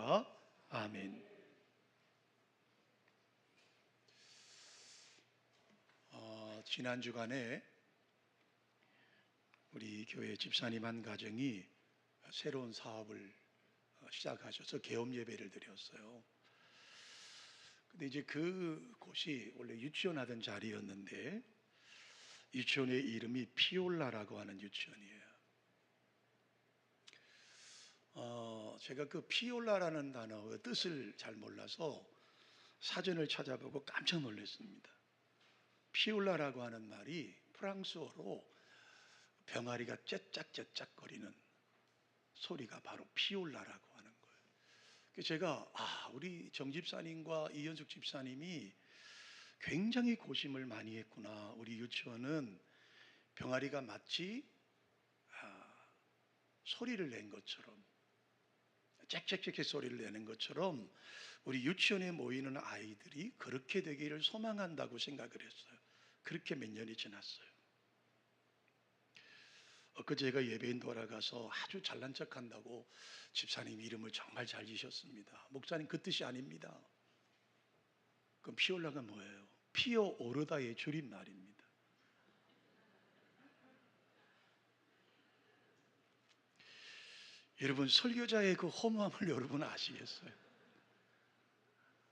기도합니다. 아멘. 지난 주간에 우리 교회 집사님 한 가정이 새로운 사업을 시작하셔서 개업 예배를 드렸어요. 근데 이제 그 곳이 원래 유치원 하던 자리였는데 유치원의 이름이 피올라라고 하는 유치원이에요. 제가 그 피올라라는 단어의 뜻을 잘 몰라서 사전을 찾아보고 깜짝 놀랐습니다. 피올라라고 하는 말이 프랑스어로 병아리가 째짝째짝거리는 소리가 바로 피올라라고 하는 거예요. 그래서 제가 우리 정 집사님과 이현숙 집사님이 굉장히 고심을 많이 했구나. 우리 유치원은 병아리가 마치 소리를 낸 것처럼, 짹짹짹 소리를 내는 것처럼 우리 유치원에 모이는 아이들이 그렇게 되기를 소망한다고 생각을 했어요. 그렇게 몇 년이 지났어요. 엊그제 제가 예배인 돌아가서 아주 잘난 척한다고 집사님 이름을 정말 잘 지셨습니다. 목사님 그 뜻이 아닙니다. 그럼 피올라가 뭐예요? 피어 오르다의 줄임말입니다. 여러분, 설교자의 그 허무함을 여러분 아시겠어요?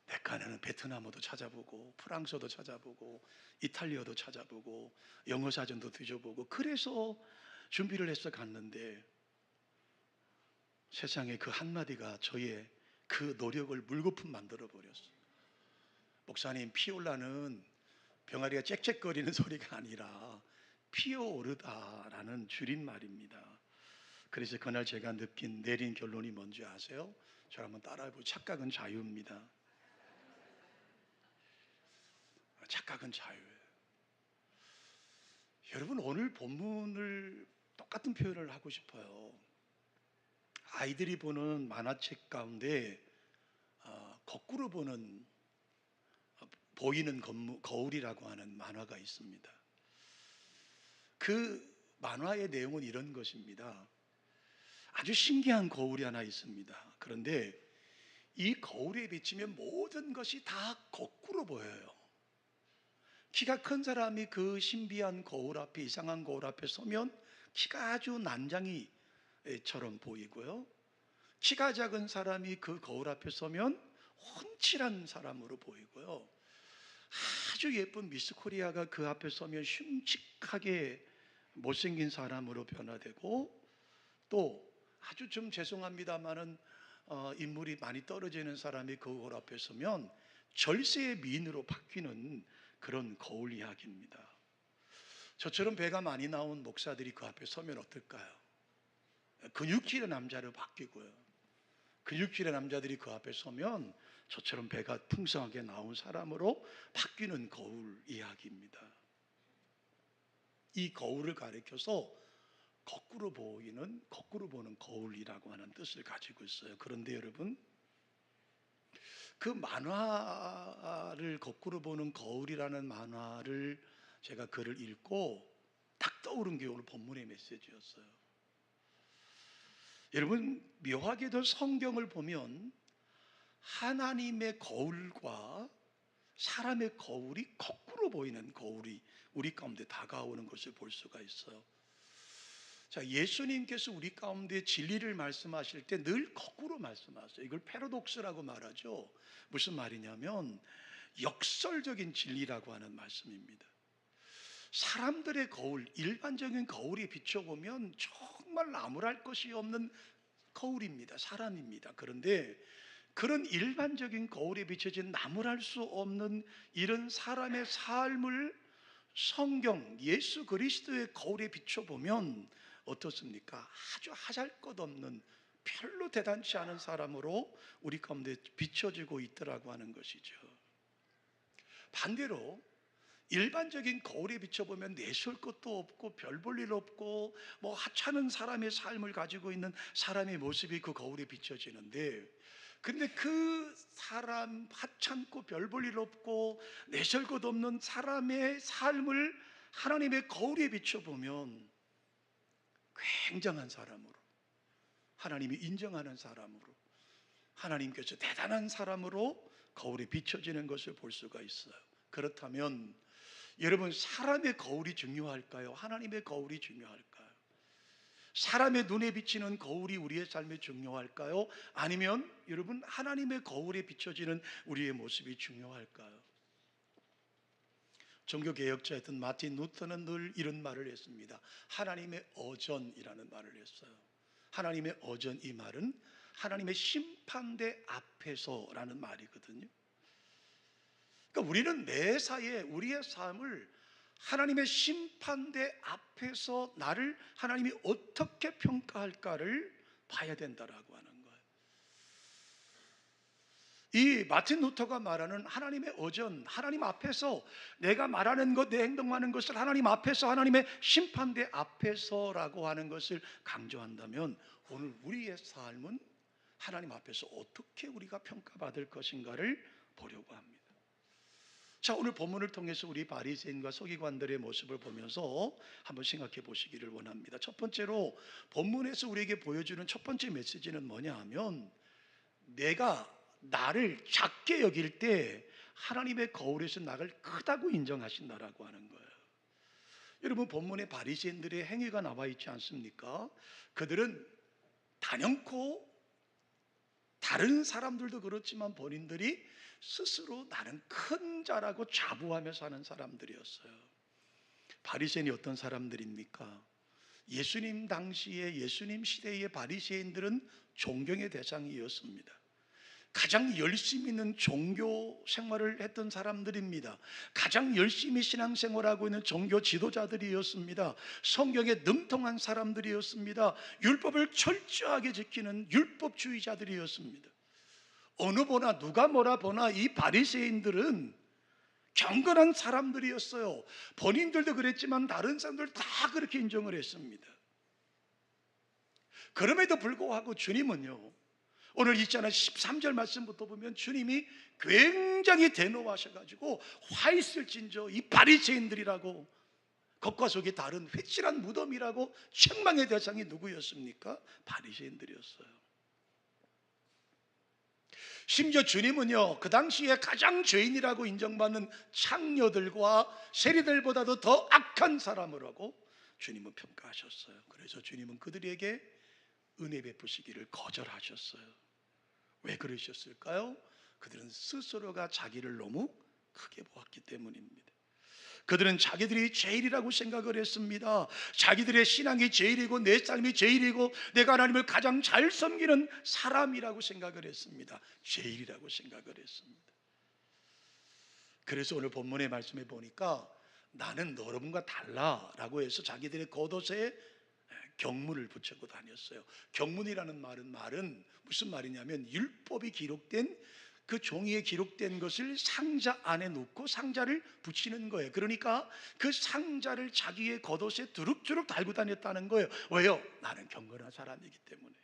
내 깐에는 베트남어도 찾아보고 프랑스어도 찾아보고 이탈리아어도 찾아보고 영어 사전도 뒤져보고 그래서 준비를 해서 갔는데 세상에 그 한마디가 저의 그 노력을 물거품 만들어 버렸어요. 목사님, 피올라는 병아리가 짹짹거리는 소리가 아니라 피어오르다라는 줄임말입니다. 그래서 그날 제가 내린 결론이 뭔지 아세요? 저를 한번 따라해보고, 착각은 자유입니다. 착각은 자유예요. 여러분, 오늘 본문을 똑같은 표현을 하고 싶어요. 아이들이 보는 만화책 가운데 거꾸로 보이는 거울이라고 하는 만화가 있습니다. 그 만화의 내용은 이런 것입니다. 아주 신기한 거울이 하나 있습니다. 그런데 이 거울에 비치면 모든 것이 다 거꾸로 보여요. 키가 큰 사람이 그 신비한 거울 앞에, 이상한 거울 앞에 서면 키가 아주 난장이처럼 보이고요. 키가 작은 사람이 그 거울 앞에 서면 훤칠한 사람으로 보이고요. 아주 예쁜 미스 코리아가 그 앞에 서면 흉측하게 못생긴 사람으로 변화되고, 또 아주 좀 죄송합니다만은 인물이 많이 떨어지는 사람이 그 거울 앞에 서면 절세의 미인으로 바뀌는 그런 거울 이야기입니다. 저처럼 배가 많이 나온 목사들이 그 앞에 서면 어떨까요? 근육질의 남자로 바뀌고요. 근육질의 남자들이 그 앞에 서면 저처럼 배가 풍성하게 나온 사람으로 바뀌는 거울 이야기입니다. 이 거울을 가리켜서 거꾸로 보는 거울이라고 하는 뜻을 가지고 있어요. 그런데 여러분, 그 만화를 거꾸로 보는 거울이라는 만화를 제가 글을 읽고 딱 떠오른 게 오늘 본문의 메시지였어요. 여러분, 묘하게도 성경을 보면 하나님의 거울과 사람의 거울이 거꾸로 보이는 거울이 우리 가운데 다가오는 것을 볼 수가 있어요. 자, 예수님께서 우리 가운데 진리를 말씀하실 때 늘 거꾸로 말씀하세요. 이걸 패러독스라고 말하죠. 무슨 말이냐면 역설적인 진리라고 하는 말씀입니다. 사람들의 거울, 일반적인 거울에 비춰보면 정말 나무랄 것이 없는 거울입니다. 사람입니다. 그런데 그런 일반적인 거울에 비춰진 나무랄 수 없는 이런 사람의 삶을 성경 예수 그리스도의 거울에 비춰보면 어떻습니까? 아주 하잘것없는 별로 대단치 않은 사람으로 우리 가운데 비춰지고 있더라고 하는 것이죠. 반대로 일반적인 거울에 비춰보면 내세울 것도 없고 별 볼 일 없고 뭐 하찮은 사람의 삶을 가지고 있는 사람의 모습이 그 거울에 비춰지는데, 근데 그 사람 하찮고 별 볼 일 없고 내세울 것 없는 사람의 삶을 하나님의 거울에 비춰보면 굉장한 사람으로, 하나님이 인정하는 사람으로, 하나님께서 대단한 사람으로 거울에 비춰지는 것을 볼 수가 있어요. 그렇다면 여러분, 사람의 거울이 중요할까요? 하나님의 거울이 중요할까요? 사람의 눈에 비치는 거울이 우리의 삶에 중요할까요? 아니면 여러분, 하나님의 거울에 비춰지는 우리의 모습이 중요할까요? 종교개혁자였던 마틴 루터는 늘 이런 말을 했습니다. 하나님의 어전이라는 말을 했어요. 하나님의 어전, 이 말은 하나님의 심판대 앞에서라는 말이거든요. 그러니까 우리는 매사에 우리의 삶을 하나님의 심판대 앞에서 나를 하나님이 어떻게 평가할까를 봐야 된다라고 하는 거예요. 이 마틴 루터가 말하는 하나님의 어전, 하나님 앞에서 내가 말하는 것, 내 행동하는 것을 하나님 앞에서, 하나님의 심판대 앞에서라고 하는 것을 강조한다면 오늘 우리의 삶은 하나님 앞에서 어떻게 우리가 평가받을 것인가를 보려고 합니다. 자, 오늘 본문을 통해서 우리 바리새인과 서기관들의 모습을 보면서 한번 생각해 보시기를 원합니다. 첫 번째로 본문에서 우리에게 보여주는 첫 번째 메시지는 뭐냐 하면, 내가 나를 작게 여길 때 하나님의 거울에서 나를 크다고 인정하신다라고 하는 거예요. 여러분, 본문에 바리새인들의 행위가 나와 있지 않습니까? 그들은 단연코 다른 사람들도 그렇지만 본인들이 스스로 나는 큰 자라고 자부하며 사는 사람들이었어요. 바리새인이 어떤 사람들입니까? 예수님 당시에, 예수님 시대의 바리새인들은 존경의 대상이었습니다. 가장 열심히 있는 종교 생활을 했던 사람들입니다. 가장 열심히 신앙생활하고 있는 종교 지도자들이었습니다. 성경에 능통한 사람들이었습니다. 율법을 철저하게 지키는 율법주의자들이었습니다. 어느 보나 누가 뭐라 보나 이 바리새인들은 경건한 사람들이었어요. 본인들도 그랬지만 다른 사람들 다 그렇게 인정을 했습니다. 그럼에도 불구하고 주님은요, 오늘 있잖아요, 13절 말씀부터 보면 주님이 굉장히 대노하셔가지고 화 있을진저 이 바리새인들이라고, 겉과 속이 다른 회칠한 무덤이라고 책망의 대상이 누구였습니까? 바리새인들이었어요. 심지어 주님은요, 그 당시에 가장 죄인이라고 인정받는 창녀들과 세리들보다도 더 악한 사람이라고 주님은 평가하셨어요. 그래서 주님은 그들에게 은혜 베푸시기를 거절하셨어요. 왜 그러셨을까요? 그들은 스스로가 자기를 너무 크게 보았기 때문입니다. 그들은 자기들이 제일이라고 생각을 했습니다. 자기들의 신앙이 제일이고 내 삶이 제일이고 내가 하나님을 가장 잘 섬기는 사람이라고 생각을 했습니다. 제일이라고 생각을 했습니다. 그래서 오늘 본문의 말씀에 보니까 나는 여러분과 달라라고 해서 자기들의 겉옷에 경문을 붙이고 다녔어요. 경문이라는 말은 무슨 말이냐면 율법이 기록된 그 종이에 기록된 것을 상자 안에 놓고 상자를 붙이는 거예요. 그러니까 그 상자를 자기의 겉옷에 두룩두룩 달고 다녔다는 거예요. 왜요? 나는 경건한 사람이기 때문에.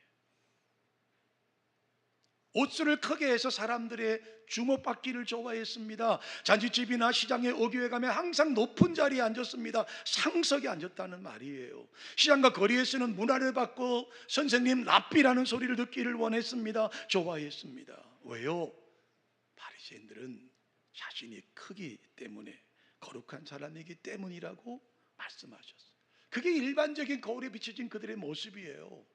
옷수를 크게 해서 사람들의 주목받기를 좋아했습니다. 잔치집이나 시장에 오교회 가면 항상 높은 자리에 앉았습니다. 상석에 앉았다는 말이에요. 시장과 거리에서는 문화를 받고 선생님 랍비라는 소리를 듣기를 원했습니다. 좋아했습니다. 왜요? 바리새인들은 자신이 크기 때문에, 거룩한 사람이기 때문이라고 말씀하셨어요. 그게 일반적인 거울에 비춰진 그들의 모습이에요.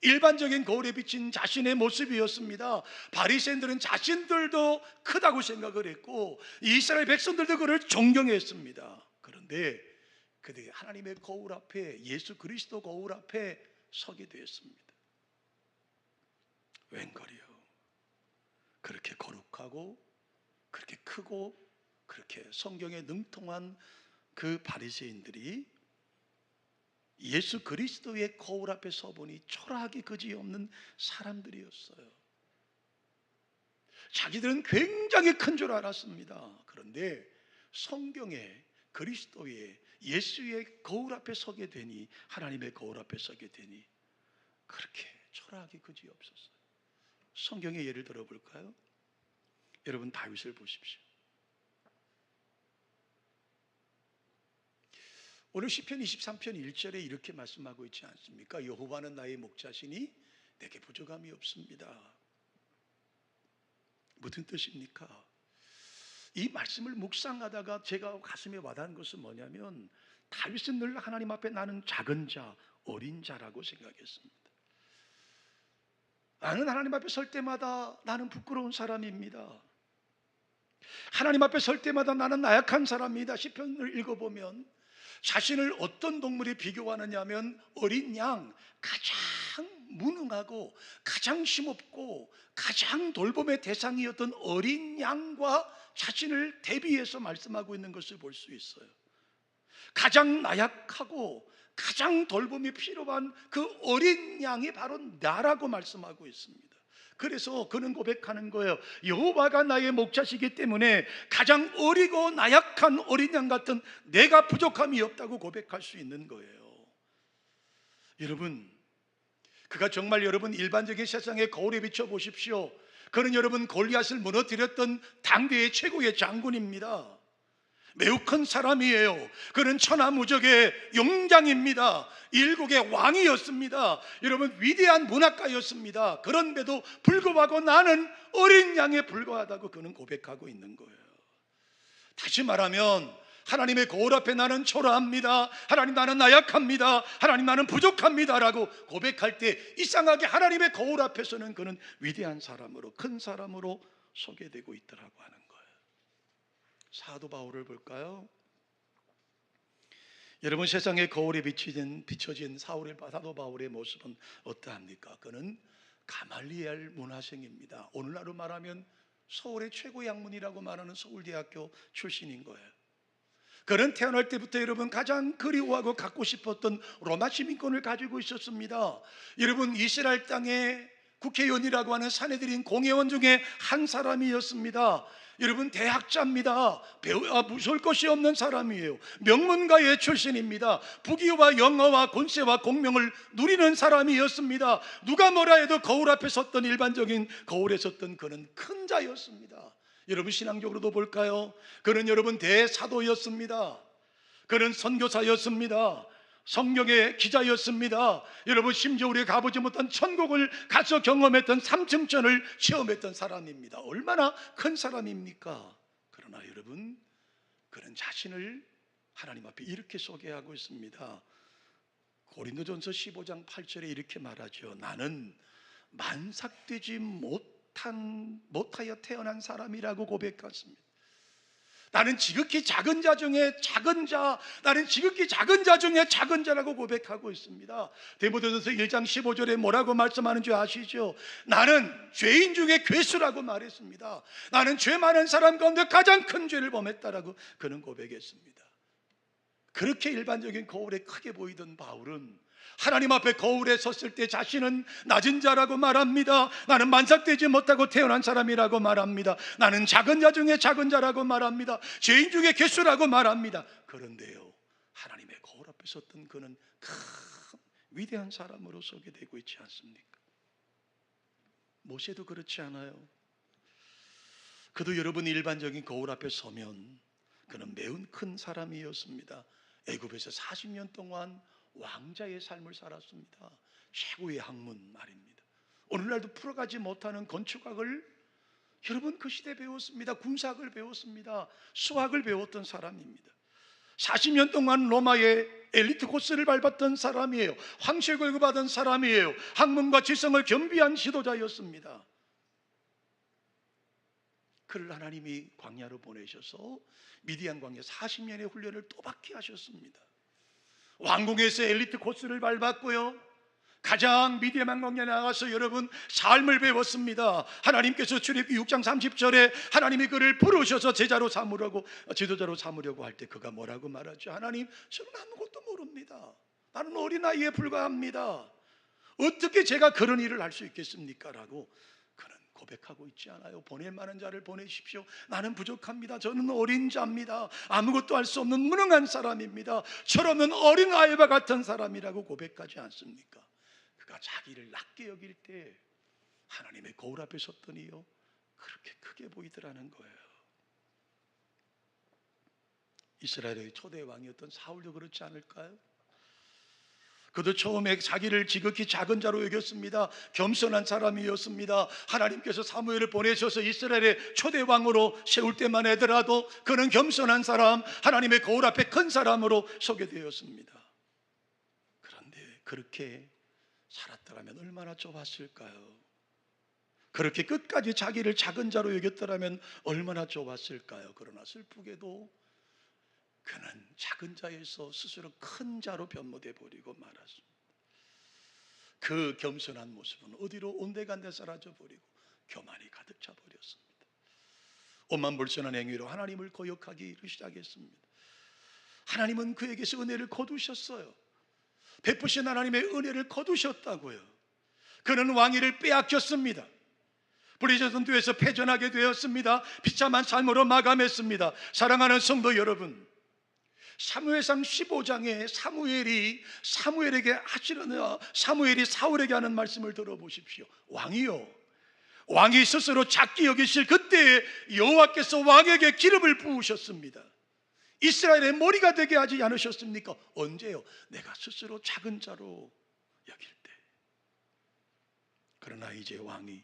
일반적인 거울에 비친 자신의 모습이었습니다. 바리새인들은 자신들도 크다고 생각을 했고 이스라엘 백성들도 그를 존경했습니다. 그런데 그들이 하나님의 거울 앞에, 예수 그리스도 거울 앞에 서게 되었습니다. 웬걸이요, 그렇게 거룩하고 그렇게 크고 그렇게 성경에 능통한 그 바리새인들이 예수 그리스도의 거울 앞에 서보니 초라하기 그지없는 사람들이었어요. 자기들은 굉장히 큰 줄 알았습니다. 그런데 성경에 그리스도의, 예수의 거울 앞에 서게 되니, 하나님의 거울 앞에 서게 되니 그렇게 초라하기 그지없었어요. 성경의 예를 들어볼까요? 여러분, 다윗을 보십시오. 오늘 시편 23편 1절에 이렇게 말씀하고 있지 않습니까? 여호와는 나의 목자시니 내게 부족함이 없습니다. 무슨 뜻입니까? 이 말씀을 묵상하다가 제가 가슴에 와닿은 것은 뭐냐면, 다윗은 늘 하나님 앞에 나는 작은 자, 어린 자라고 생각했습니다. 나는 하나님 앞에 설 때마다 나는 부끄러운 사람입니다. 하나님 앞에 설 때마다 나는 나약한 사람입니다. 시편을 읽어보면 자신을 어떤 동물이 비교하느냐 하면 어린 양, 가장 무능하고 가장 힘없고 가장 돌봄의 대상이었던 어린 양과 자신을 대비해서 말씀하고 있는 것을 볼 수 있어요. 가장 나약하고 가장 돌봄이 필요한 그 어린 양이 바로 나라고 말씀하고 있습니다. 그래서 그는 고백하는 거예요. 여호와가 나의 목자시기 때문에 가장 어리고 나약한 어린 양 같은 내가 부족함이 없다고 고백할 수 있는 거예요. 여러분, 그가 정말 여러분 일반적인 세상의 거울에 비춰 보십시오. 그는 여러분 골리앗을 무너뜨렸던 당대의 최고의 장군입니다. 매우 큰 사람이에요. 그는 천하무적의 용장입니다. 일국의 왕이었습니다. 여러분, 위대한 문학가였습니다. 그런데도 불구하고 나는 어린 양에 불과하다고 그는 고백하고 있는 거예요. 다시 말하면 하나님의 거울 앞에 나는 초라합니다. 하나님, 나는 나약합니다. 하나님, 나는 부족합니다 라고 고백할 때 이상하게 하나님의 거울 앞에서는 그는 위대한 사람으로, 큰 사람으로 소개되고 있더라고 하는 거예요. 사도 바울을 볼까요? 여러분, 세상의 거울에 비춰진 사도 바울의 모습은 어떠합니까? 그는 가말리엘 문화생입니다. 오늘날로 말하면 서울의 최고 양문이라고 말하는 서울대학교 출신인 거예요. 그는 태어날 때부터 여러분 가장 그리워하고 갖고 싶었던 로마 시민권을 가지고 있었습니다. 여러분, 이스라엘 땅의 국회의원이라고 하는 사내들인 공회원 중에 한 사람이었습니다. 여러분, 대학자입니다. 무서울 것이 없는 사람이에요. 명문가의 출신입니다. 부귀와 영화와 권세와 공명을 누리는 사람이었습니다. 누가 뭐라 해도 거울 앞에 섰던, 일반적인 거울에 섰던 그는 큰 자였습니다. 여러분, 신앙적으로도 볼까요? 그는 여러분 대사도였습니다. 그는 선교사였습니다. 성경의 기자였습니다. 여러분, 심지어 우리가 가보지 못한 천국을 가서 경험했던 삼층천을 체험했던 사람입니다. 얼마나 큰 사람입니까? 그러나 여러분, 그는 자신을 하나님 앞에 이렇게 소개하고 있습니다. 고린도전서 15장 8절에 이렇게 말하죠. 나는 만삭되지 못하여 태어난 사람이라고 고백했습니다. 나는 지극히 작은 자 중에 작은 자, 나는 지극히 작은 자 중에 작은 자라고 고백하고 있습니다. 디모데전서 1장 15절에 뭐라고 말씀하는 줄 아시죠? 나는 죄인 중에 괴수라고 말했습니다. 나는 죄 많은 사람 가운데 가장 큰 죄를 범했다라고 그는 고백했습니다. 그렇게 일반적인 거울에 크게 보이던 바울은 하나님 앞에 거울에 섰을 때 자신은 낮은 자라고 말합니다. 나는 만삭되지 못하고 태어난 사람이라고 말합니다. 나는 작은 자 중에 작은 자라고 말합니다. 죄인 중에 괴수라고 말합니다. 그런데요, 하나님의 거울 앞에 섰던 그는 큰 위대한 사람으로 소개되고 있지 않습니까? 모세도 그렇지 않아요? 그도 여러분 일반적인 거울 앞에 서면 그는 매우 큰 사람이었습니다. 애굽에서 40년 동안 왕자의 삶을 살았습니다. 최고의 학문 말입니다. 오늘날도 풀어가지 못하는 건축학을 여러분 그 시대 배웠습니다. 군사학을 배웠습니다. 수학을 배웠던 사람입니다. 40년 동안 로마의 엘리트 코스를 밟았던 사람이에요. 황실골고 받은 사람이에요. 학문과 지성을 겸비한 지도자였습니다. 그를 하나님이 광야로 보내셔서 미디안 광야 40년의 훈련을 또 받게 하셨습니다. 왕궁에서 엘리트 코스를 밟았고요, 가장 미디안 광야에 나가서 여러분 삶을 배웠습니다. 하나님께서 출애굽기 6장 30절에 하나님이 그를 부르셔서 제자로 삼으려고, 지도자로 삼으려고 할 때 그가 뭐라고 말하죠? 하나님, 저는 아무것도 모릅니다. 나는 어린아이에 불과합니다. 어떻게 제가 그런 일을 할 수 있겠습니까? 라고 그는 고백하고 있지 않아요? 보낼 만한 자를 보내십시오. 나는 부족합니다. 저는 어린 자입니다. 아무것도 할 수 없는 무능한 사람입니다. 철없는 어린아이와 같은 사람이라고 고백하지 않습니까? 그가 자기를 낮게 여길 때 하나님의 거울 앞에 섰더니요, 그렇게 크게 보이더라는 거예요. 이스라엘의 초대 왕이었던 사울도 그렇지 않을까요? 그도 처음에 자기를 지극히 작은 자로 여겼습니다. 겸손한 사람이었습니다. 하나님께서 사무엘을 보내셔서 이스라엘의 초대 왕으로 세울 때만 하더라도 그는 겸손한 사람, 하나님의 거울 앞에 큰 사람으로 소개되었습니다. 그런데 그렇게 살았더라면 얼마나 좁았을까요? 그렇게 끝까지 자기를 작은 자로 여겼더라면 얼마나 좁았을까요? 그러나 슬프게도 그는 작은 자에서 스스로 큰 자로 변모돼 버리고 말았습니다. 그 겸손한 모습은 어디로 온데간데 사라져 버리고 교만이 가득 차 버렸습니다. 오만불선한 행위로 하나님을 거역하기 시작했습니다. 하나님은 그에게서 은혜를 거두셨어요. 베푸신 하나님의 은혜를 거두셨다고요. 그는 왕위를 빼앗겼습니다. 브리저전투에서 패전하게 되었습니다. 비참한 삶으로 마감했습니다. 사랑하는 성도 여러분, 사무엘상 15장에 사무엘이 사울에게 하는 말씀을 들어보십시오. 왕이 스스로 작게 여기실 그때 여호와께서 왕에게 기름을 부으셨습니다. 이스라엘의 머리가 되게 하지 않으셨습니까? 언제요? 내가 스스로 작은 자로 여길 때. 그러나 이제 왕이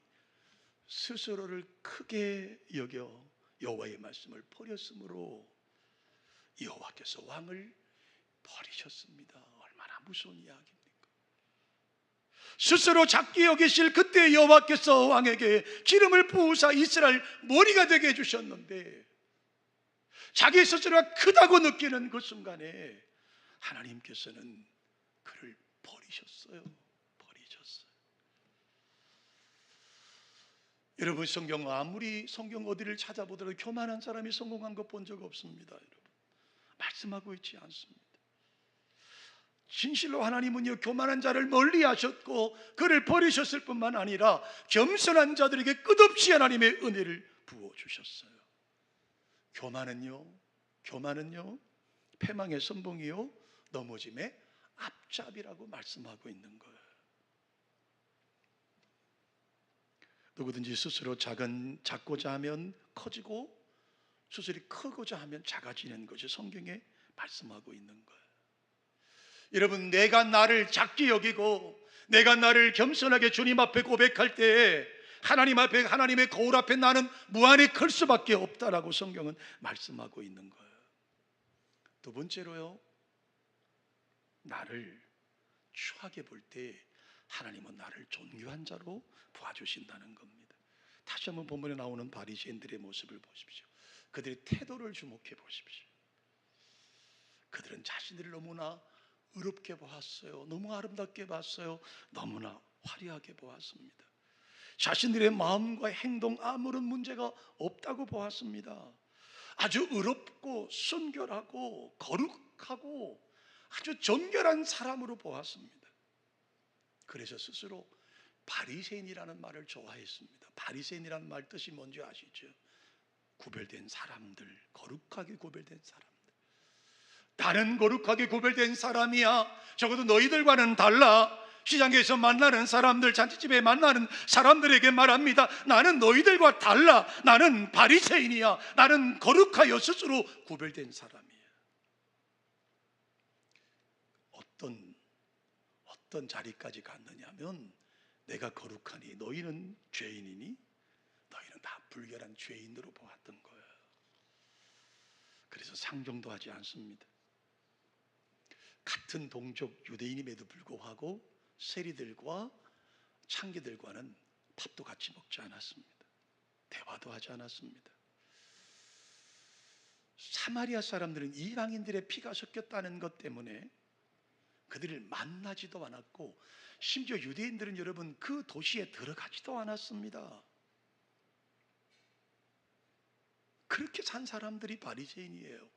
스스로를 크게 여겨 여호와의 말씀을 버렸으므로 여호와께서 왕을 버리셨습니다. 얼마나 무서운 이야기입니까? 스스로 작게 여기실 그때 여호와께서 왕에게 기름을 부으사 이스라엘 머리가 되게 해주셨는데 자기 스스로가 크다고 느끼는 그 순간에 하나님께서는 그를 버리셨어요. 여러분, 아무리 성경 어디를 찾아보더라도 교만한 사람이 성공한 것 본 적 없습니다. 여러분, 말씀하고 있지 않습니다. 진실로 하나님은요, 교만한 자를 멀리 하셨고 그를 버리셨을 뿐만 아니라 겸손한 자들에게 끝없이 하나님의 은혜를 부어주셨어요. 교만은요 패망의 선봉이요 넘어짐의 앞잡이라고 말씀하고 있는 거예요. 누구든지 스스로 작고자 하면 커지고 스스로 크고자 하면 작아지는 것이 성경에 말씀하고 있는 거예요. 여러분, 내가 나를 작게 여기고 내가 나를 겸손하게 주님 앞에 고백할 때에 하나님 앞에, 하나님의 거울 앞에 나는 무한히 클 수밖에 없다라고 성경은 말씀하고 있는 거예요. 두 번째로요, 나를 추하게 볼 때 하나님은 나를 존귀한 자로 봐주신다는 겁니다. 다시 한번 본문에 나오는 바리새인들의 모습을 보십시오. 그들의 태도를 주목해 보십시오. 그들은 자신들을 너무나 의롭게 보았어요. 너무 아름답게 봤어요. 너무나 화려하게 보았습니다. 자신들의 마음과 행동 아무런 문제가 없다고 보았습니다. 아주 의롭고 순결하고 거룩하고 아주 정결한 사람으로 보았습니다. 그래서 스스로 바리새인이라는 말을 좋아했습니다. 바리새인이라는 말 뜻이 뭔지 아시죠? 구별된 사람들, 거룩하게 구별된 사람들. 나는 거룩하게 구별된 사람이야. 적어도 너희들과는 달라. 시장에서 만나는 사람들, 잔치집에 만나는 사람들에게 말합니다. 나는 너희들과 달라. 나는 바리새인이야. 나는 거룩하여 스스로 구별된 사람이야. 어떤 자리까지 갔느냐면, 내가 거룩하니 너희는 죄인이니 너희는 다 불결한 죄인으로 보았던 거예요. 그래서 상종도 하지 않습니다. 같은 동족 유대인임에도 불구하고 세리들과 창기들과는 밥도 같이 먹지 않았습니다. 대화도 하지 않았습니다. 사마리아 사람들은 이방인들의 피가 섞였다는 것 때문에 그들을 만나지도 않았고, 심지어 유대인들은 여러분 그 도시에 들어가지도 않았습니다. 그렇게 산 사람들이 바리새인이에요.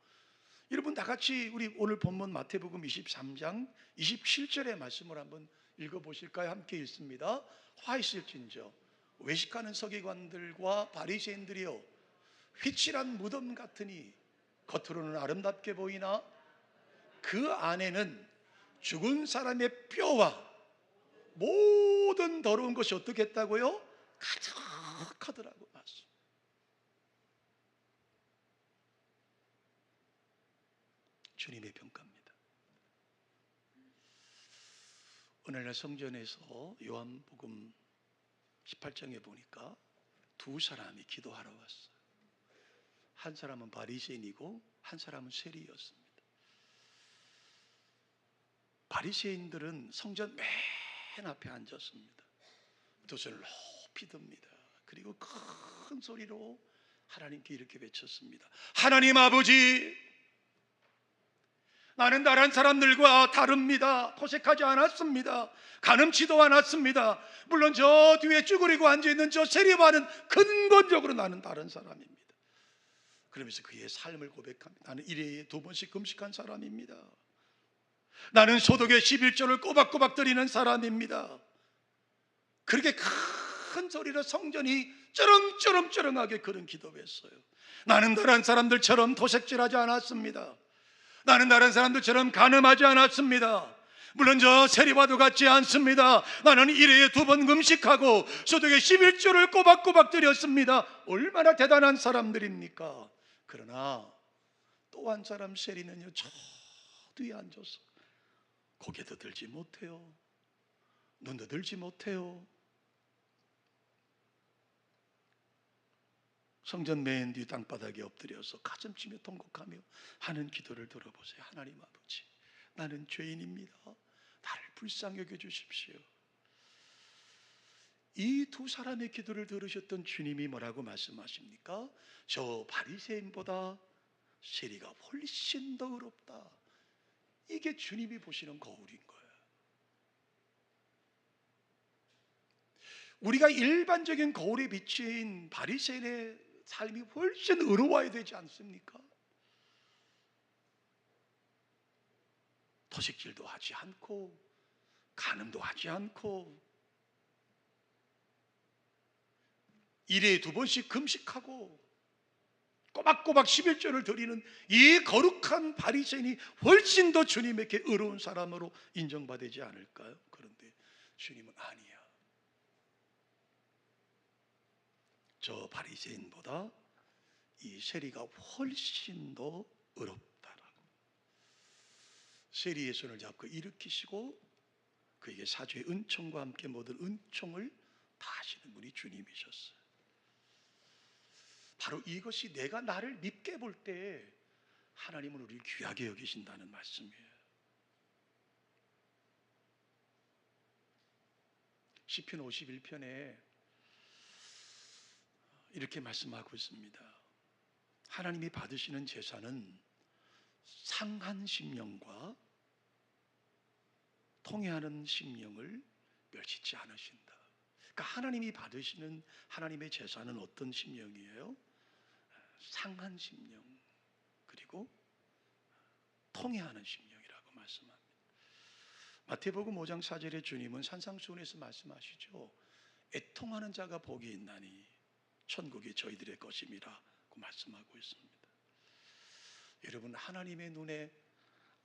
여러분, 다 같이 우리 오늘 본문 마태복음 23장 27절의 말씀을 한번 읽어보실까요? 함께 읽습니다. 화 있을진저 외식하는 서기관들과 바리새인들이여, 휘칠한 무덤 같으니 겉으로는 아름답게 보이나 그 안에는 죽은 사람의 뼈와 모든 더러운 것이 어떻게 했다고요? 가득하더라고. 주님의 평가입니다. 오늘날 성전에서 요한복음 18장에 보니까 두 사람이 기도하러 왔어요. 한 사람은 바리새인이고 한 사람은 세리였습니다. 바리새인들은 성전 맨 앞에 앉았습니다. 두 손을 높이 듭니다. 그리고 큰 소리로 하나님께 이렇게 외쳤습니다. 하나님 아버지, 나는 다른 사람들과 다릅니다. 토색하지 않았습니다. 가늠치도 않았습니다. 물론 저 뒤에 쭈그리고 앉아있는 저 세리와는 근본적으로 나는 다른 사람입니다. 그러면서 그의 삶을 고백합니다. 나는 일회에 2번씩 금식한 사람입니다. 나는 소득의 11조를 꼬박꼬박 드리는 사람입니다. 그렇게 큰 소리로 성전이 쩌렁쩌렁쩌렁하게 그런 기도했어요. 나는 다른 사람들처럼 도색질하지 않았습니다. 나는 다른 사람들처럼 간음하지 않았습니다. 물론 저 세리와도 같지 않습니다. 나는 일회에 2번 금식하고 소득의 11조를 꼬박꼬박 드렸습니다. 얼마나 대단한 사람들입니까? 그러나 또 한 사람 세리는요, 저 뒤에 앉아서 고개도 들지 못해요. 눈도 들지 못해요. 성전 맨 뒤 땅바닥에 엎드려서 가슴치며 통곡하며 하는 기도를 들어보세요. 하나님 아버지, 나는 죄인입니다. 나를 불쌍히 여겨주십시오. 이 두 사람의 기도를 들으셨던 주님이 뭐라고 말씀하십니까? 저 바리새인보다 세리가 훨씬 더 의롭다. 이게 주님이 보시는 거울인 거예요. 우리가 일반적인 거울에 비친 바리새인의 삶이 훨씬 의로워야 되지 않습니까? 토식질도 하지 않고 간음도 하지 않고 일회에 2번씩 금식하고 꼬박꼬박 11조를 드리는 이 거룩한 바리새인이 훨씬 더 주님에게 의로운 사람으로 인정받지 않을까요? 그런데 주님은 아니야. 저 바리새인보다 이 세리가 훨씬 더 의롭다라고. 세리의 손을 잡고 일으키시고 그에게 사죄의 은총과 함께 모든 은총을 다 하시는 분이 주님이셨어요. 바로 이것이 내가 나를 밉게 볼 때 하나님은 우리를 귀하게 여기신다는 말씀이에요. 시편 51편에 이렇게 말씀하고 있습니다. 하나님이 받으시는 제사는 상한 심령과 통회하는 심령을 멸시치 않으신다. 그러니까 하나님이 받으시는 하나님의 제사는 어떤 심령이에요? 상한 심령 그리고 통회하는 심령이라고 말씀합니다. 마태복음 5장 4절에 주님은 산상수훈에서 말씀하시죠. 애통하는 자가 복이 있나니 천국이 저희들의 것임이라고 말씀하고 있습니다. 여러분, 하나님의 눈에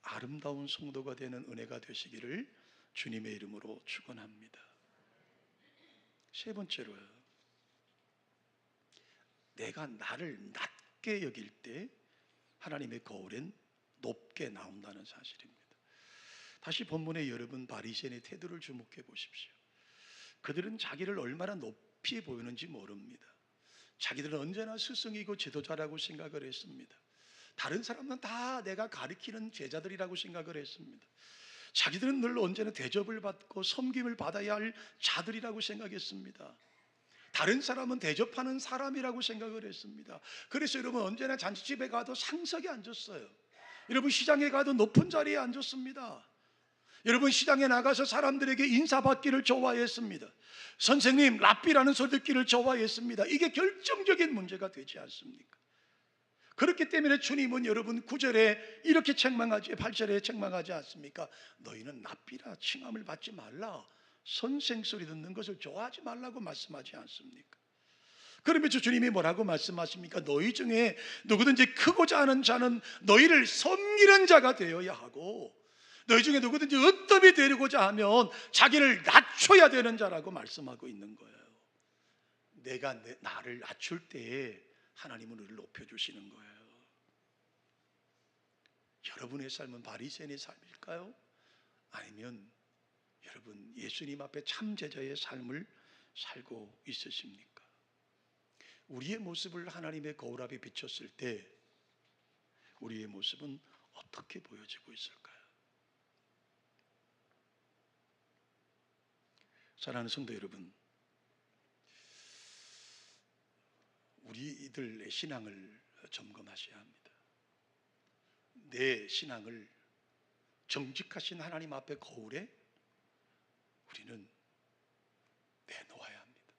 아름다운 성도가 되는 은혜가 되시기를 주님의 이름으로 축원합니다. 세 번째로요, 내가 나를 낮게 여길 때 하나님의 거울엔 높게 나온다는 사실입니다. 다시 본문에 여러분 바리새인의 태도를 주목해 보십시오. 그들은 자기를 얼마나 높이 보이는지 모릅니다. 자기들은 언제나 스승이고 지도자라고 생각을 했습니다. 다른 사람은 다 내가 가르치는 제자들이라고 생각을 했습니다. 자기들은 늘 언제나 대접을 받고 섬김을 받아야 할 자들이라고 생각했습니다. 다른 사람은 대접하는 사람이라고 생각을 했습니다. 그래서 여러분 언제나 잔치집에 가도 상석에 앉았어요. 여러분 시장에 가도 높은 자리에 앉았습니다. 여러분 시장에 나가서 사람들에게 인사받기를 좋아했습니다. 선생님, 랍비라는 소리 듣기를 좋아했습니다. 이게 결정적인 문제가 되지 않습니까? 그렇기 때문에 주님은 여러분 9절에 이렇게 책망하지, 8절에 책망하지 않습니까? 너희는 랍비라 칭함을 받지 말라, 선생 소리 듣는 것을 좋아하지 말라고 말씀하지 않습니까? 그러면서 주님이 뭐라고 말씀하십니까? 너희 중에 누구든지 크고자 하는 자는 너희를 섬기는 자가 되어야 하고, 너희 중에 누구든지 으뜸이 되려고자 하면 자기를 낮춰야 되는 자라고 말씀하고 있는 거예요. 내가 나를 낮출 때에 하나님은 우리를 높여주시는 거예요. 여러분의 삶은 바리새인의 삶일까요? 아니면 여러분, 예수님 앞에 참 제자의 삶을 살고 있으십니까? 우리의 모습을 하나님의 거울 앞에 비췄을 때 우리의 모습은 어떻게 보여지고 있을까요? 사랑하는 성도 여러분, 우리들의 신앙을 점검하셔야 합니다. 내 신앙을 정직하신 하나님 앞에 거울에 우리는 내놓아야 합니다.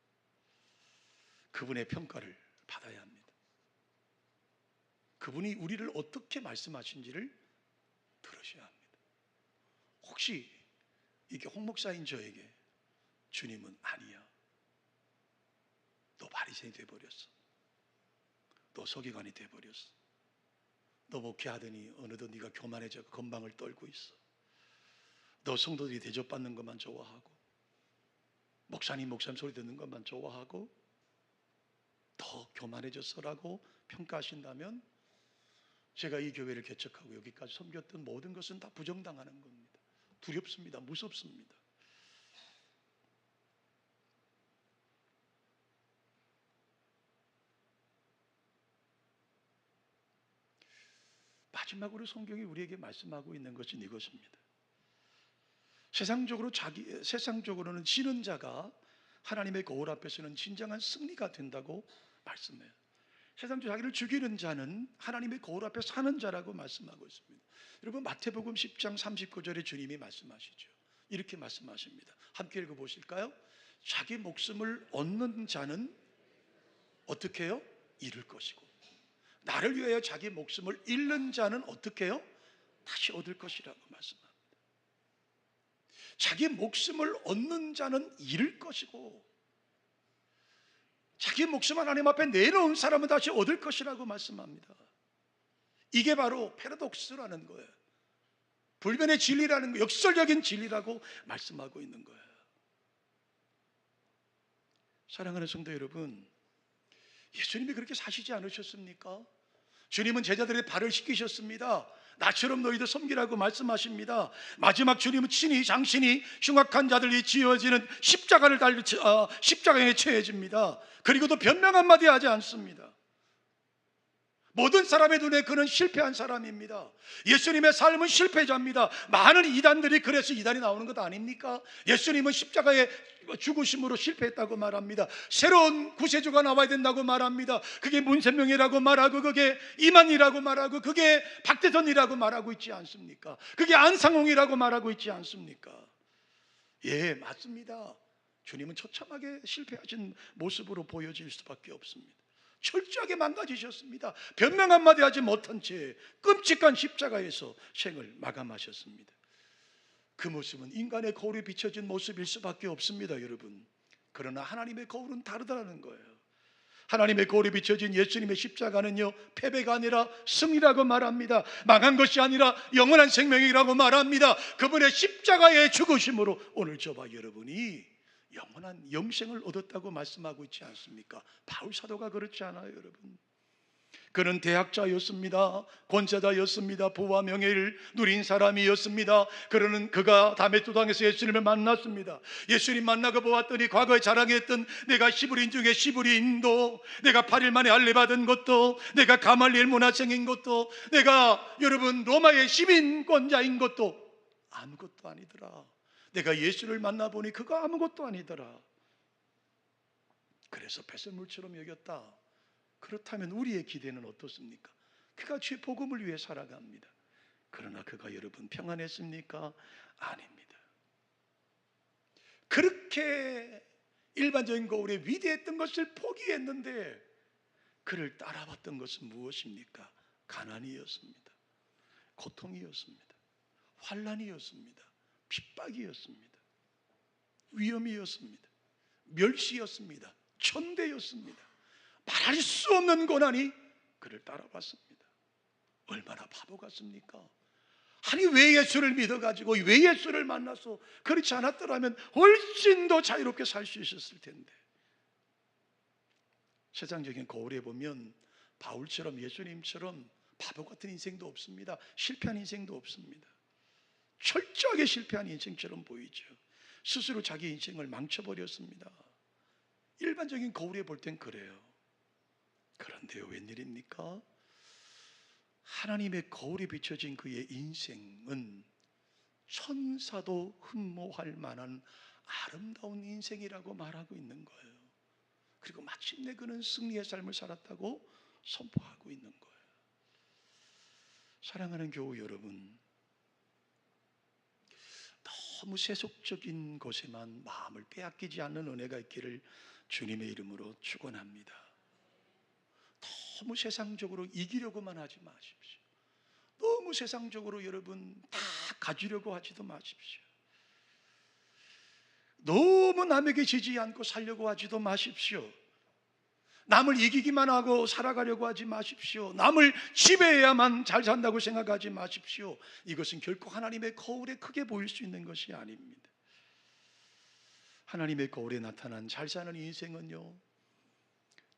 그분의 평가를 받아야 합니다. 그분이 우리를 어떻게 말씀하신지를 들으셔야 합니다. 혹시 이게 홍 목사인 저에게 주님은 아니야, 너 바리새인이 돼버렸어, 너 서기관이 돼버렸어, 너 목회하더니 어느덧 네가 교만해져 건방을 떨고 있어, 너 성도들이 대접받는 것만 좋아하고 목사님 소리 듣는 것만 좋아하고 더 교만해졌어라고 평가하신다면 제가 이 교회를 개척하고 여기까지 섬겼던 모든 것은 다 부정당하는 겁니다. 두렵습니다. 무섭습니다. 마지막으로 성경이 우리에게 말씀하고 있는 것은 이것입니다. 세상적으로는 지는 자가 하나님의 거울 앞에서는 진정한 승리가 된다고 말씀해요. 세상적으로 자기를 죽이는 자는 하나님의 거울 앞에 사는 자라고 말씀하고 있습니다. 여러분, 마태복음 10장 39절에 주님이 말씀하시죠. 이렇게 말씀하십니다. 함께 읽어보실까요? 자기 목숨을 얻는 자는 어떻게 해요? 잃을 것이고, 나를 위하여 자기 목숨을 잃는 자는 어떻게 해요? 다시 얻을 것이라고 말씀합니다. 자기 목숨을 얻는 자는 잃을 것이고, 자기 목숨 하나님 앞에 내놓은 사람은 다시 얻을 것이라고 말씀합니다. 이게 바로 패러독스라는 거예요. 불변의 진리라는 거예요. 역설적인 진리라고 말씀하고 있는 거예요. 사랑하는 성도 여러분, 예수님이 그렇게 사시지 않으셨습니까? 주님은 제자들의 발을 씻기셨습니다. 나처럼 너희도 섬기라고 말씀하십니다. 마지막 주님은 친히 장신이 흉악한 자들이 지어지는 십자가에 처해집니다. 그리고도 변명 한마디 하지 않습니다. 모든 사람의 눈에 그는 실패한 사람입니다. 예수님의 삶은 실패자입니다. 많은 이단들이 그래서 이단이 나오는 것 아닙니까? 예수님은 십자가에 죽으심으로 실패했다고 말합니다. 새로운 구세주가 나와야 된다고 말합니다. 그게 문세명이라고 말하고, 그게 이만희라고 말하고, 그게 박대선이라고 말하고 있지 않습니까? 그게 안상홍이라고 말하고 있지 않습니까? 예, 맞습니다. 주님은 처참하게 실패하신 모습으로 보여질 수밖에 없습니다. 철저하게 망가지셨습니다. 변명 한마디 하지 못한 채 끔찍한 십자가에서 생을 마감하셨습니다. 그 모습은 인간의 거울에 비춰진 모습일 수밖에 없습니다, 여러분. 그러나 하나님의 거울은 다르다는 거예요. 하나님의 거울에 비춰진 예수님의 십자가는요, 패배가 아니라 승리라고 말합니다. 망한 것이 아니라 영원한 생명이라고 말합니다. 그분의 십자가의 죽으심으로 오늘 저와 여러분이 영원한 영생을 얻었다고 말씀하고 있지 않습니까? 바울 사도가 그렇지 않아요, 여러분. 그는 대학자였습니다. 권세자였습니다. 부와 명예를 누린 사람이었습니다. 그가 다메섹 땅에서 예수님을 만났습니다. 예수님 만나고 보았더니 과거에 자랑했던 내가 시브리인 중에 시브리인도, 내가 8일 만에 할례 받은 것도, 내가 가말리엘 문화생인 것도, 내가 여러분 로마의 시민권자인 것도 아무것도 아니더라. 내가 예수를 만나보니 그거 아무것도 아니더라. 그래서 폐쇄물처럼 여겼다. 그렇다면 우리의 기대는 어떻습니까? 그가 주의 복음을 위해 살아갑니다. 그러나 그가 여러분 평안했습니까? 아닙니다. 그렇게 일반적인 거울에 위대했던 것을 포기했는데 그를 따라왔던 것은 무엇입니까? 가난이었습니다. 고통이었습니다. 환난이었습니다. 핍박이었습니다. 위험이었습니다. 멸시였습니다. 천대였습니다. 말할 수 없는 고난이 그를 따라왔습니다. 얼마나 바보 같습니까? 아니, 왜 예수를 믿어가지고, 왜 예수를 만나서 그렇지 않았더라면 훨씬 더 자유롭게 살 수 있었을 텐데. 세상적인 거울에 보면 바울처럼, 예수님처럼 바보 같은 인생도 없습니다. 실패한 인생도 없습니다. 철저하게 실패한 인생처럼 보이죠. 스스로 자기 인생을 망쳐버렸습니다. 일반적인 거울에 볼 땐 그래요. 그런데요, 웬일입니까? 하나님의 거울에 비춰진 그의 인생은 천사도 흠모할 만한 아름다운 인생이라고 말하고 있는 거예요. 그리고 마침내 그는 승리의 삶을 살았다고 선포하고 있는 거예요. 사랑하는 교우 여러분, 너무 세속적인 것에만 마음을 빼앗기지 않는 은혜가 있기를 주님의 이름으로 축원합니다. 너무 세상적으로 이기려고만 하지 마십시오. 너무 세상적으로 여러분 다 가지려고 하지도 마십시오. 너무 남에게 지지 않고 살려고 하지도 마십시오. 남을 이기기만 하고 살아가려고 하지 마십시오. 남을 지배해야만 잘 산다고 생각하지 마십시오. 이것은 결코 하나님의 거울에 크게 보일 수 있는 것이 아닙니다. 하나님의 거울에 나타난 잘 사는 인생은요,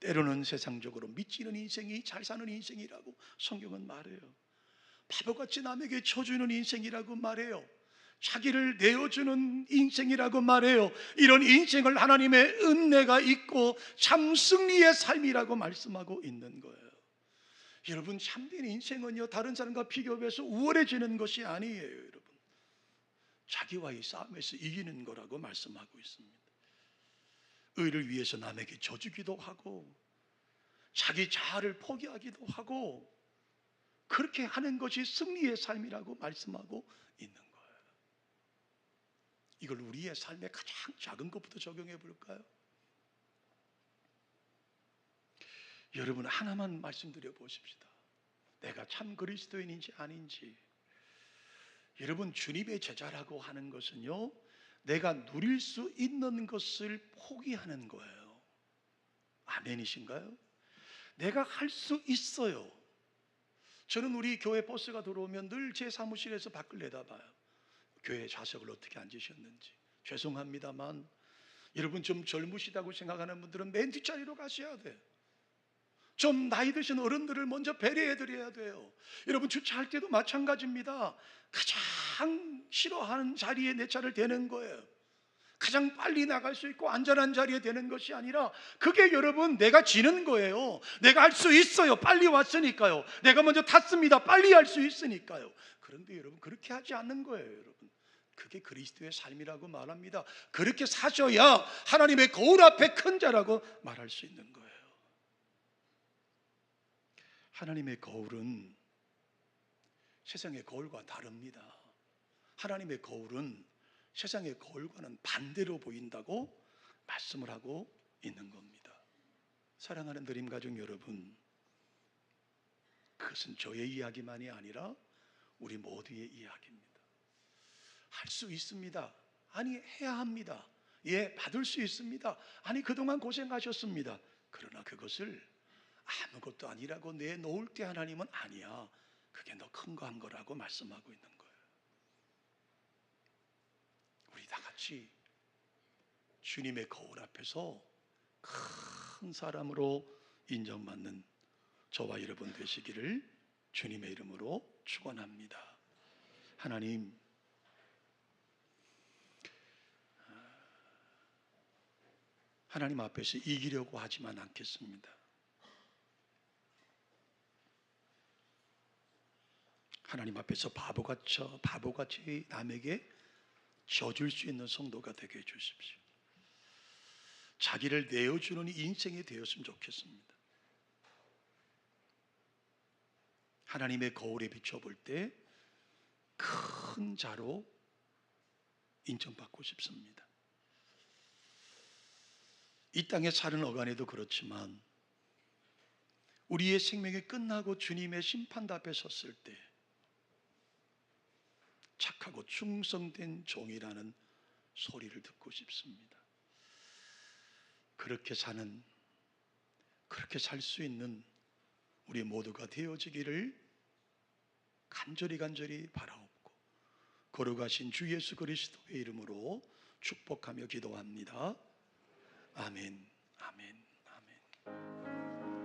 때로는 세상적으로 미치는 인생이 잘 사는 인생이라고 성경은 말해요. 바보같이 남에게 쳐주는 인생이라고 말해요. 자기를 내어주는 인생이라고 말해요. 이런 인생을 하나님의 은혜가 있고 참 승리의 삶이라고 말씀하고 있는 거예요. 여러분, 참된 인생은요, 다른 사람과 비교해서 우월해지는 것이 아니에요. 여러분, 자기와의 싸움에서 이기는 거라고 말씀하고 있습니다. 의를 위해서 남에게 져주기도 하고 자기 자아를 포기하기도 하고 그렇게 하는 것이 승리의 삶이라고 말씀하고 있는 거예요. 이걸 우리의 삶의 가장 작은 것부터 적용해 볼까요? 여러분, 하나만 말씀드려 보십시다. 내가 참 그리스도인인지 아닌지. 여러분, 주님의 제자라고 하는 것은요, 내가 누릴 수 있는 것을 포기하는 거예요. 아멘이신가요? 내가 할 수 있어요. 저는 우리 교회 버스가 들어오면 늘 제 사무실에서 밖을 내다봐요. 교회 좌석을 어떻게 앉으셨는지. 죄송합니다만 여러분, 좀 젊으시다고 생각하는 분들은 맨 뒷자리로 가셔야 돼요. 좀 나이 드신 어른들을 먼저 배려해 드려야 돼요. 여러분, 주차할 때도 마찬가지입니다. 가장 싫어하는 자리에 내 차를 대는 거예요. 가장 빨리 나갈 수 있고 안전한 자리에 대는 것이 아니라, 그게 여러분 내가 지는 거예요. 내가 할 수 있어요. 빨리 왔으니까요. 내가 먼저 탔습니다. 빨리 할 수 있으니까요. 그런데 여러분, 그렇게 하지 않는 거예요. 여러분, 그게 그리스도의 삶이라고 말합니다. 그렇게 사셔야 하나님의 거울 앞에 큰 자라고 말할 수 있는 거예요. 하나님의 거울은 세상의 거울과 다릅니다. 하나님의 거울은 세상의 거울과는 반대로 보인다고 말씀을 하고 있는 겁니다. 사랑하는 드림가족 여러분, 그것은 저의 이야기만이 아니라 우리 모두의 이야기입니다. 할 수 있습니다. 아니, 해야 합니다. 예, 받을 수 있습니다. 아니, 그동안 고생하셨습니다. 그러나 그것을 아무것도 아니라고 내놓을 때 하나님은 아니야, 그게 너 큰 거 한 거라고 말씀하고 있는 거예요. 우리 다 같이 주님의 거울 앞에서 큰 사람으로 인정받는 저와 여러분 되시기를 주님의 이름으로 축원합니다. 하나님 앞에서 이기려고 하지만 않겠습니다. 하나님 앞에서 바보같이 남에게 져줄 수 있는 성도가 되게 해주십시오. 자기를 내어주는 인생이 되었으면 좋겠습니다. 하나님의 거울에 비춰볼 때 큰 자로 인정받고 싶습니다. 이 땅의 사는 어간에도 그렇지만 우리의 생명이 끝나고 주님의 심판 앞에 섰을 때 착하고 충성된 종이라는 소리를 듣고 싶습니다. 그렇게 살 수 있는 우리 모두가 되어지기를 간절히 바라옵고 거룩하신 주 예수 그리스도의 이름으로 축복하며 기도합니다. 아멘, 아멘, 아멘.